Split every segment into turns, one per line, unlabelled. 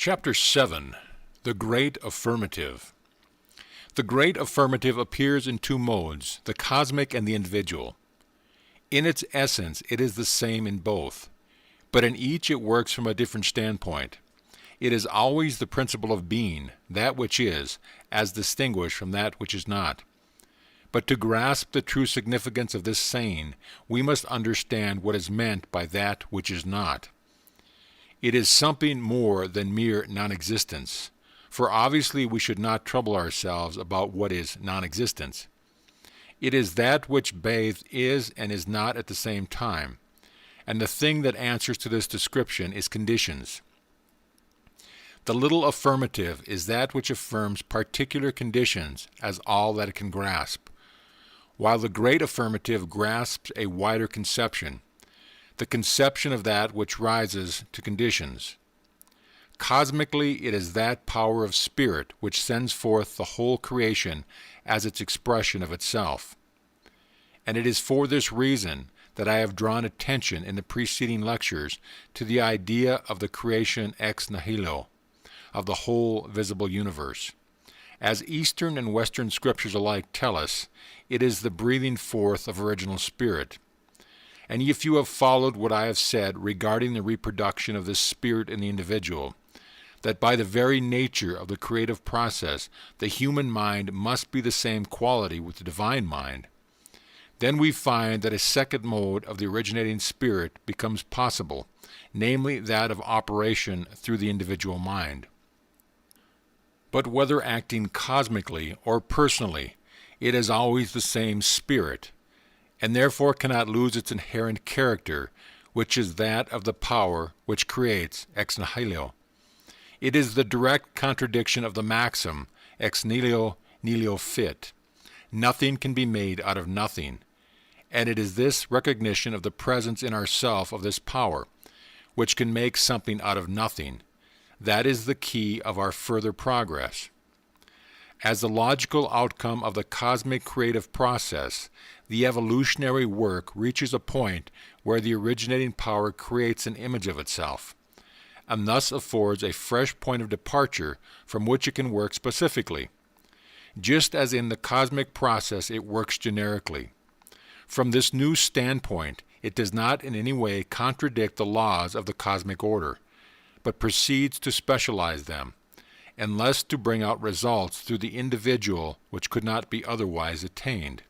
Chapter 7. The Great Affirmative. The Great Affirmative appears in two modes, the cosmic and the individual. In its essence, it is the same in both, but in each it works from a different standpoint. It is always the principle of being, that which is, as distinguished from that which is not. But to grasp the true significance of this saying, we must understand what is meant by that which is not. It is something more than mere non-existence, for obviously we should not trouble ourselves about what is non-existence. It is that which both is and is not at the same time, and the thing that answers to this description is conditions. The little affirmative is that which affirms particular conditions as all that it can grasp, while the great affirmative grasps a wider conception, the conception of that which rises to conditions. Cosmically, it is that power of spirit which sends forth the whole creation as its expression of itself. And it is for this reason that I have drawn attention in the preceding lectures to the idea of the creation ex nihilo, of the whole visible universe. As Eastern and Western scriptures alike tell us, it is the breathing forth of original spirit. And if you have followed what I have said regarding the reproduction of this spirit in the individual, that by the very nature of the creative process, the human mind must be the same quality with the divine mind, then we find that a second mode of the originating spirit becomes possible, namely that of operation through the individual mind. But whether acting cosmically or personally, it is always the same spirit, and therefore cannot lose its inherent character, which is that of the power which creates ex nihilo. It is the direct contradiction of the maxim ex nihilo nihilo fit. Nothing can be made out of nothing, and it is this recognition of the presence in ourself of this power, which can make something out of nothing, that is the key of our further progress. As the logical outcome of the cosmic creative process, the evolutionary work reaches a point where the originating power creates an image of itself, and thus affords a fresh point of departure from which it can work specifically, just as in the cosmic process it works generically. From this new standpoint, it does not in any way contradict the laws of the cosmic order, but proceeds to specialize them, and less to bring out results through the individual which could not be otherwise attained.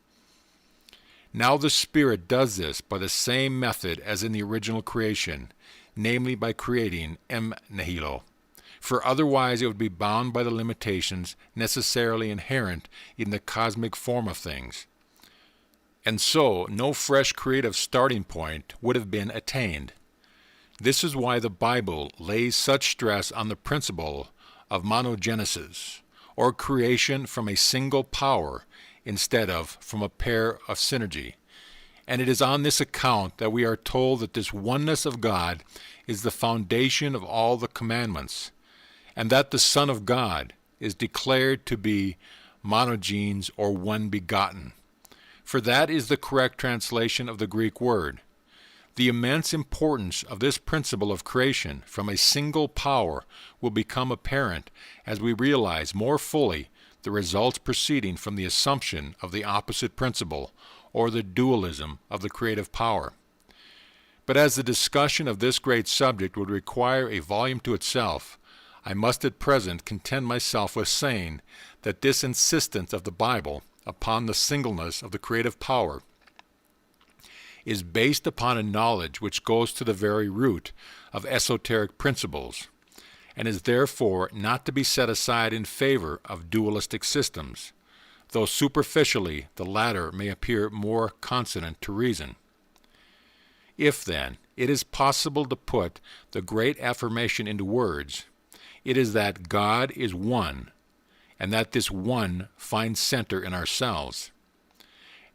Now the Spirit does this by the same method as in the original creation, namely by creating em nihilo, for otherwise it would be bound by the limitations necessarily inherent in the cosmic form of things. And so no fresh creative starting point would have been attained. This is why the Bible lays such stress on the principle of monogenesis, or creation from a single power instead of from a pair of synergy. And it is on this account that we are told that this oneness of God is the foundation of all the commandments, and that the Son of God is declared to be monogenes or one begotten. For that is the correct translation of the Greek word. The immense importance of this principle of creation from a single power will become apparent as we realize more fully the results proceeding from the assumption of the opposite principle, or the dualism of the creative power. But as the discussion of this great subject would require a volume to itself, I must at present content myself with saying that this insistence of the Bible upon the singleness of the creative power is based upon a knowledge which goes to the very root of esoteric principles, and is therefore not to be set aside in favor of dualistic systems, though superficially the latter may appear more consonant to reason. If, then, it is possible to put the great affirmation into words, it is that God is one, and that this one finds center in ourselves.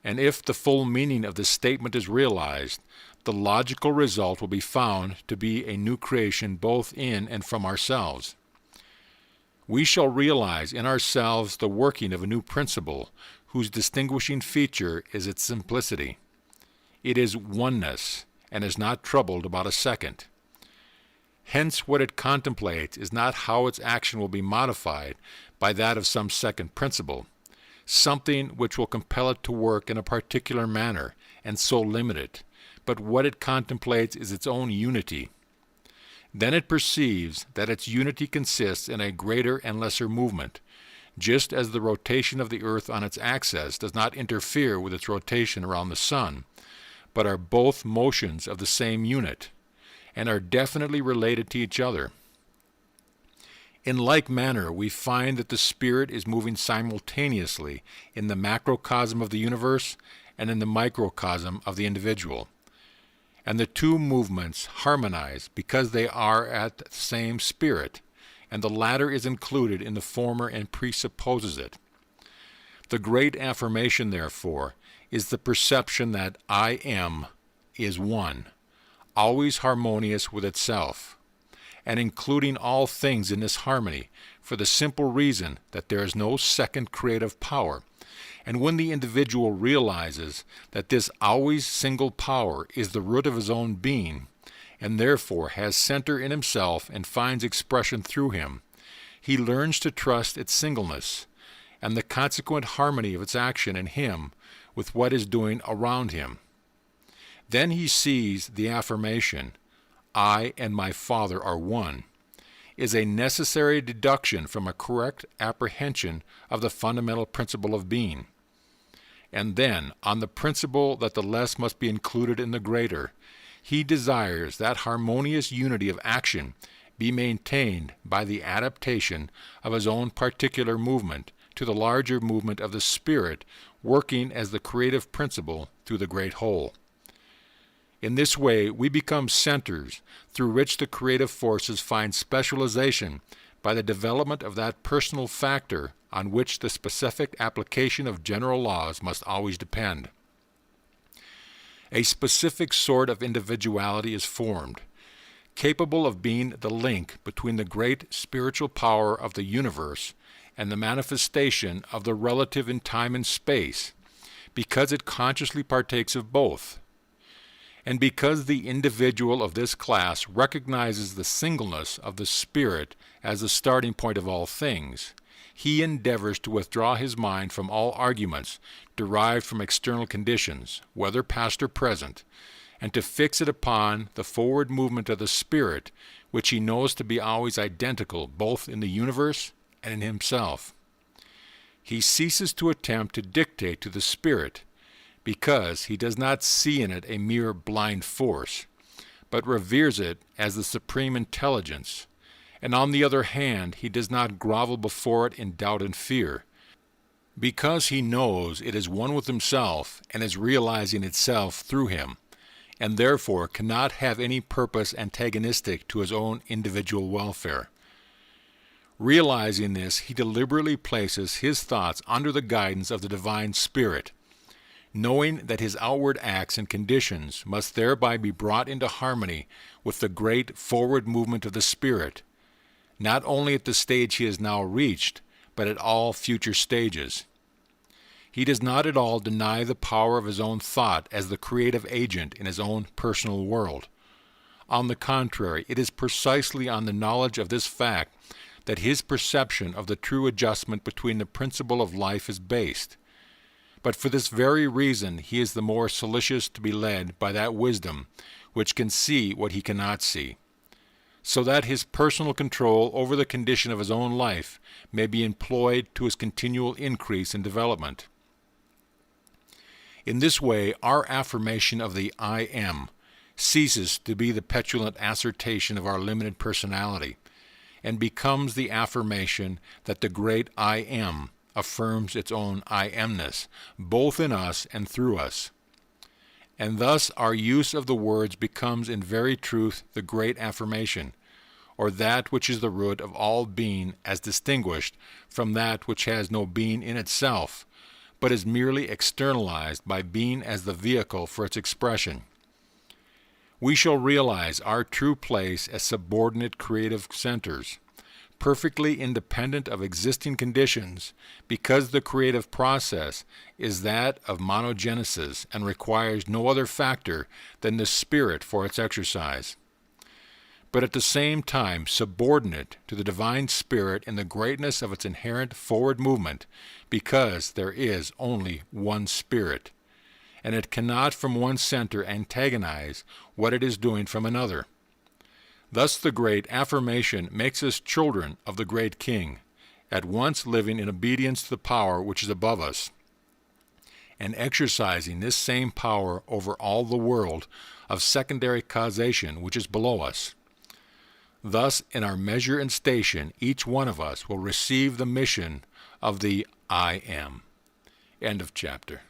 And if the full meaning of this statement is realized, the logical result will be found to be a new creation both in and from ourselves. We shall realize in ourselves the working of a new principle whose distinguishing feature is its simplicity. It is oneness, and is not troubled about a second. Hence what it contemplates is not how its action will be modified by that of some second principle, something which will compel it to work in a particular manner and so limit it, but what it contemplates is its own unity. Then it perceives that its unity consists in a greater and lesser movement, just as the rotation of the earth on its axis does not interfere with its rotation around the sun, but are both motions of the same unit, and are definitely related to each other. In like manner, we find that the spirit is moving simultaneously in the macrocosm of the universe and in the microcosm of the individual. And the two movements harmonize because they are at the same spirit, and the latter is included in the former and presupposes it. The great affirmation, therefore, is the perception that I am is one, always harmonious with itself, and including all things in this harmony, for the simple reason that there is no second creative power. And when the individual realizes that this always single power is the root of his own being, and therefore has center in himself and finds expression through him, he learns to trust its singleness, and the consequent harmony of its action in him with what is doing around him. Then he sees the affirmation, I and my Father are one, is a necessary deduction from a correct apprehension of the fundamental principle of being. And then, on the principle that the less must be included in the greater, he desires that harmonious unity of action be maintained by the adaptation of his own particular movement to the larger movement of the Spirit working as the creative principle through the great whole. In this way, we become centers through which the creative forces find specialization by the development of that personal factor on which the specific application of general laws must always depend. A specific sort of individuality is formed, capable of being the link between the great spiritual power of the universe and the manifestation of the relative in time and space, because it consciously partakes of both. And because the individual of this class recognizes the singleness of the Spirit as the starting point of all things, he endeavors to withdraw his mind from all arguments derived from external conditions, whether past or present, and to fix it upon the forward movement of the Spirit, which he knows to be always identical both in the universe and in himself. He ceases to attempt to dictate to the Spirit, because he does not see in it a mere blind force, but reveres it as the supreme intelligence, and on the other hand he does not grovel before it in doubt and fear, because he knows it is one with himself and is realizing itself through him, and therefore cannot have any purpose antagonistic to his own individual welfare. Realizing this, he deliberately places his thoughts under the guidance of the Divine Spirit, knowing that his outward acts and conditions must thereby be brought into harmony with the great forward movement of the Spirit, not only at the stage he has now reached, but at all future stages. He does not at all deny the power of his own thought as the creative agent in his own personal world. On the contrary, it is precisely on the knowledge of this fact that his perception of the true adjustment between the principle of life is based. But for this very reason he is the more solicitous to be led by that wisdom which can see what he cannot see, so that his personal control over the condition of his own life may be employed to his continual increase and development. In this way, our affirmation of the I am ceases to be the petulant assertion of our limited personality, and becomes the affirmation that the great I am affirms its own I amness, both in us and through us. And thus our use of the words becomes in very truth the great affirmation, or that which is the root of all being as distinguished from that which has no being in itself, but is merely externalized by being as the vehicle for its expression. We shall realize our true place as subordinate creative centers, perfectly independent of existing conditions, because the creative process is that of monogenesis and requires no other factor than the Spirit for its exercise. but at the same time subordinate to the divine spirit in the greatness of its inherent forward movement, because there is only one spirit, and it cannot from one center antagonize what it is doing from another. Thus the great affirmation makes us children of the great King, at once living in obedience to the power which is above us, and exercising this same power over all the world of secondary causation which is below us. Thus, in our measure and station, each one of us will receive the mission of the I Am. End of chapter.